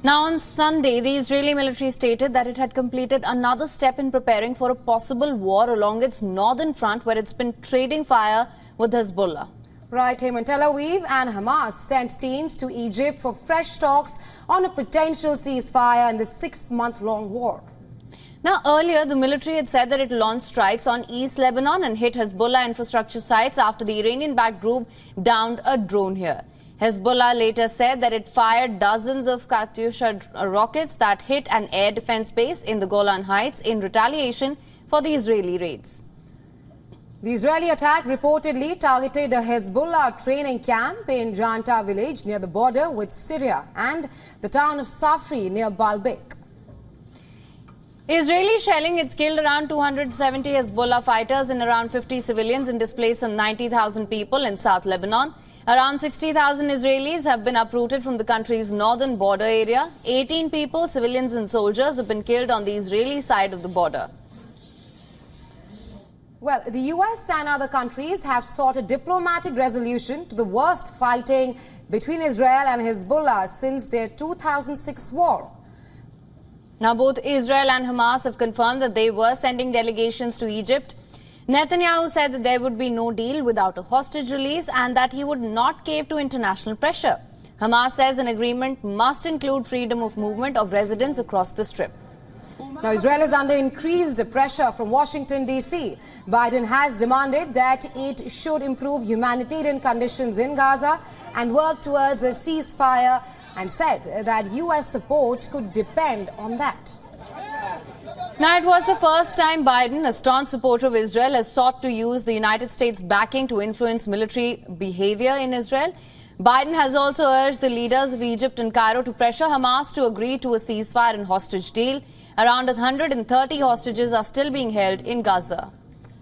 Now on Sunday, the Israeli military stated that it had completed another step in preparing for a possible war along its northern front, where it's been trading fire with Hezbollah. Right, Heyman. Tel Aviv and Hamas sent teams to Egypt for fresh talks on a potential ceasefire in the 6-month-long war. Now, earlier, the military had said that it launched strikes on East Lebanon and hit Hezbollah infrastructure sites after the Iranian-backed group downed a drone here. Hezbollah later said that it fired dozens of Katyusha rockets that hit an air defense base in the Golan Heights in retaliation for the Israeli raids. The Israeli attack reportedly targeted a Hezbollah training camp in Janta village near the border with Syria and the town of Safri near Baalbek. Israeli shelling has killed around 270 Hezbollah fighters and around 50 civilians and displaced some 90,000 people in South Lebanon. Around 60,000 Israelis have been uprooted from the country's northern border area. 18 people, civilians and soldiers, have been killed on the Israeli side of the border. Well, the US and other countries have sought a diplomatic resolution to the worst fighting between Israel and Hezbollah since their 2006 war. Now, both Israel and Hamas have confirmed that they were sending delegations to Egypt. Netanyahu said that there would be no deal without a hostage release and that he would not cave to international pressure. Hamas says an agreement must include freedom of movement of residents across the Strip. Now, Israel is under increased pressure from Washington, D.C. Biden has demanded that it should improve humanitarian conditions in Gaza and work towards a ceasefire, and said that U.S. support could depend on that. Now, it was the first time Biden, a staunch supporter of Israel, has sought to use the United States backing to influence military behavior in Israel. Biden has also urged the leaders of Egypt and Cairo to pressure Hamas to agree to a ceasefire and hostage deal. Around 130 hostages are still being held in Gaza.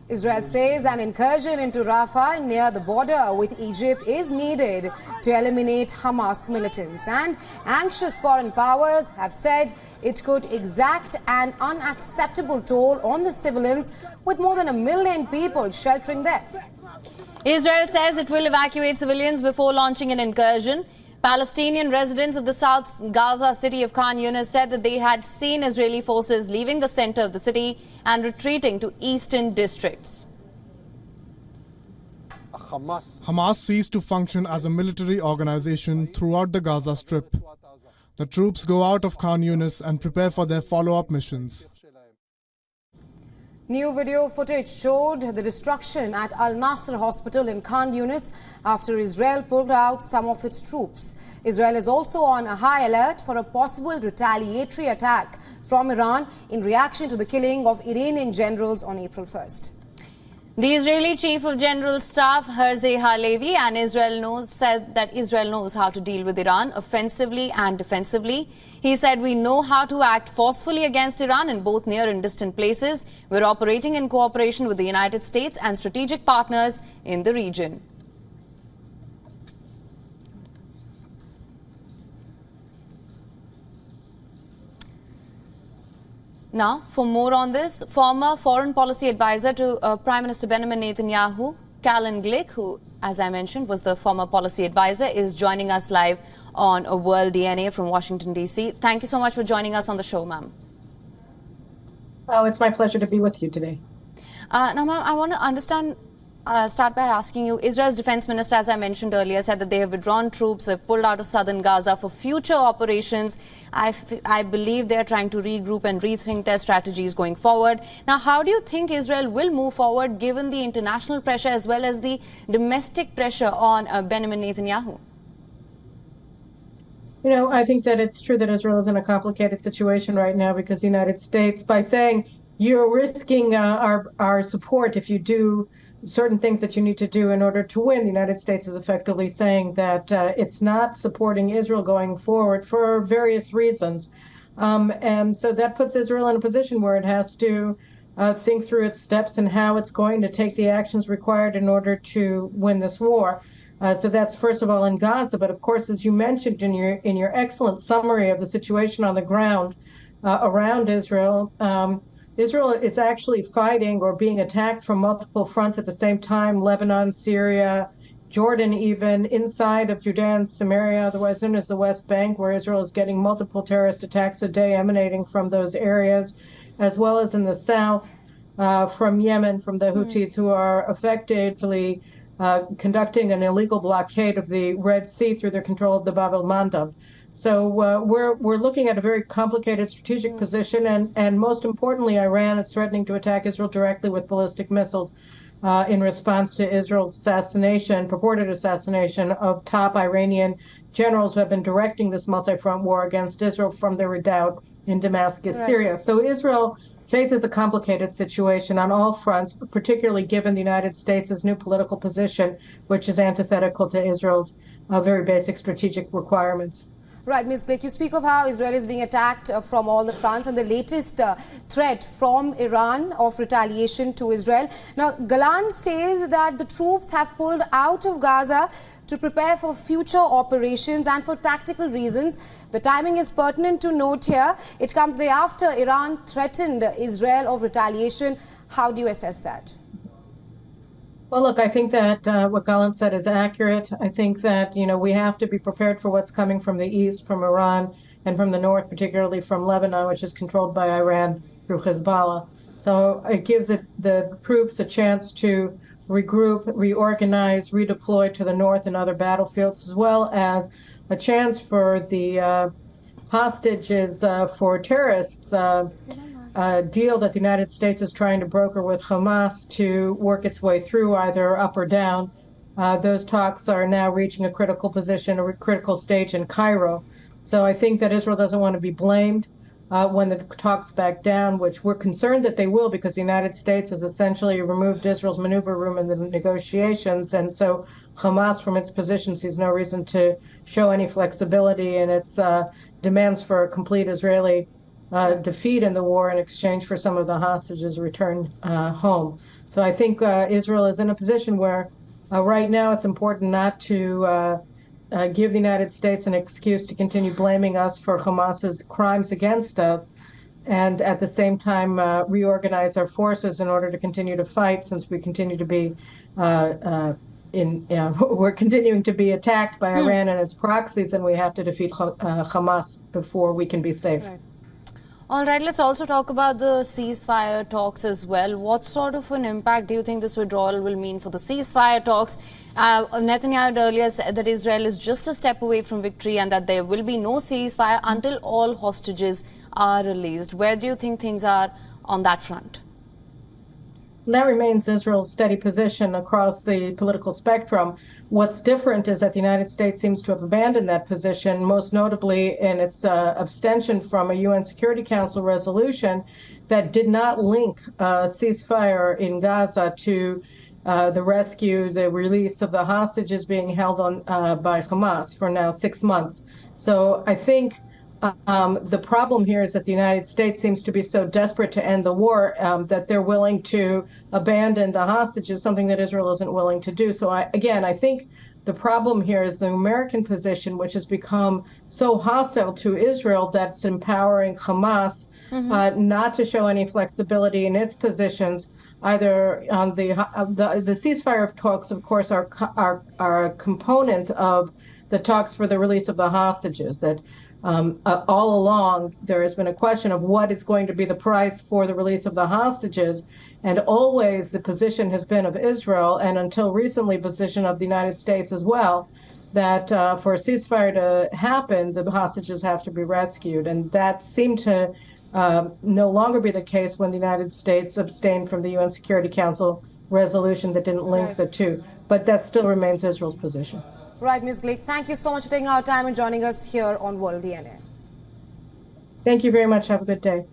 Israel says an incursion into Rafah near the border with Egypt is needed to eliminate Hamas militants. And anxious foreign powers have said it could exact an unacceptable toll on the civilians, with more than 1 million people sheltering there. Israel says it will evacuate civilians before launching an incursion. Palestinian residents of the South Gaza city of Khan Yunis said that they had seen Israeli forces leaving the center of the city and retreating to eastern districts. Hamas ceased to function as a military organization throughout the Gaza Strip. The troops go out of Khan Yunis and prepare for their follow-up missions. New video footage showed the destruction at Al Nasser hospital in Khan Yunis after Israel pulled out some of its troops. Israel is also on a high alert for a possible retaliatory attack from Iran in reaction to the killing of Iranian generals on April 1st. The Israeli Chief of General Staff, Herzi Halevi, and said that Israel knows how to deal with Iran offensively and defensively. He said, "We know how to act forcefully against Iran in both near and distant places. We're operating in cooperation with the United States and strategic partners in the region." Now, for more on this, former foreign policy advisor to Prime Minister Benjamin Netanyahu, Callan Glick, who, as I mentioned, was the former policy advisor, is joining us live on World DNA from Washington, D.C. Thank you so much for joining us on the show, ma'am. Oh, it's my pleasure to be with you today. Now, ma'am, I want to start by asking you, Israel's defense minister, as I mentioned earlier, said that they have withdrawn troops, they've pulled out of southern Gaza for future operations. I believe they're trying to regroup and rethink their strategies going forward. Now, how do you think Israel will move forward given the international pressure as well as the domestic pressure on Benjamin Netanyahu? You know, I think that it's true that Israel is in a complicated situation right now because the United States, by saying you're risking our support if you do certain things that you need to do in order to win, the United States is effectively saying that it's not supporting Israel going forward for various reasons. And so that puts Israel in a position where it has to think through its steps and how it's going to take the actions required in order to win this war. So that's first of all in Gaza, but of course, as you mentioned in your excellent summary of the situation on the ground around Israel, Israel is actually fighting or being attacked from multiple fronts at the same time: Lebanon, Syria, Jordan, even inside of Judea and Samaria, otherwise known as the West Bank, where Israel is getting multiple terrorist attacks a day emanating from those areas, as well as in the south from Yemen, from the Houthis, who are effectively conducting an illegal blockade of the Red Sea through their control of the Bab el-Mandeb. So we're looking at a very complicated strategic position, and most importantly, Iran is threatening to attack Israel directly with ballistic missiles in response to Israel's assassination, purported assassination of top Iranian generals who have been directing this multi-front war against Israel from their redoubt in Damascus, Syria. So Israel faces a complicated situation on all fronts, particularly given the United States' new political position, which is antithetical to Israel's very basic strategic requirements. Right, Ms. Blake, you speak of how Israel is being attacked from all the fronts and the latest threat from Iran of retaliation to Israel. Now, Gallant says that the troops have pulled out of Gaza to prepare for future operations and for tactical reasons. The timing is pertinent to note here. It comes day after Iran threatened Israel of retaliation. How do you assess that? Well, look, I think that what Gallant said is accurate. I think that, we have to be prepared for what's coming from the east, from Iran, and from the north, particularly from Lebanon, which is controlled by Iran through Hezbollah. So it gives the troops a chance to regroup, reorganize, redeploy to the north and other battlefields, as well as a chance for the hostages for terrorists deal that the United States is trying to broker with Hamas to work its way through, either up or down. Those talks are now reaching a critical position, a critical stage in Cairo. So I think that Israel doesn't want to be blamed when the talks back down, which we're concerned that they will, because the United States has essentially removed Israel's maneuver room in the negotiations. And so Hamas, from its position, sees no reason to show any flexibility in its demands for a complete Israeli defeat in the war in exchange for some of the hostages returned home. So I think Israel is in a position where right now it's important not to give the United States an excuse to continue blaming us for Hamas's crimes against us, and at the same time reorganize our forces in order to continue to fight, since we continue to be we're continuing to be attacked by Iran and its proxies, and we have to defeat Hamas before we can be safe. Right. All right, let's also talk about the ceasefire talks as well. What sort of an impact do you think this withdrawal will mean for the ceasefire talks? Netanyahu had earlier said that Israel is just a step away from victory and that there will be no ceasefire until all hostages are released. Where do you think things are on that front? That remains Israel's steady position across the political spectrum. What's different is that the United States seems to have abandoned that position, most notably in its abstention from a UN Security Council resolution that did not link ceasefire in Gaza to the rescue, the release of the hostages being held on by Hamas for now 6 months. So I think the problem here is that the United States seems to be so desperate to end the war that they're willing to abandon the hostages, something that Israel isn't willing to do. So I think the problem here is the American position, which has become so hostile to Israel that's empowering Hamas not to show any flexibility in its positions, either on the ceasefire talks, of course, are a component of the talks for the release of the hostages. That all along, there has been a question of what is going to be the price for the release of the hostages. And always the position has been of Israel, and until recently, position of the United States as well, that for a ceasefire to happen, the hostages have to be rescued. And that seemed to no longer be the case when the United States abstained from the UN Security Council resolution that didn't link the two. But that still remains Israel's position. Right, Ms. Blake, thank you so much for taking our time and joining us here on World DNA. Thank you very much. Have a good day.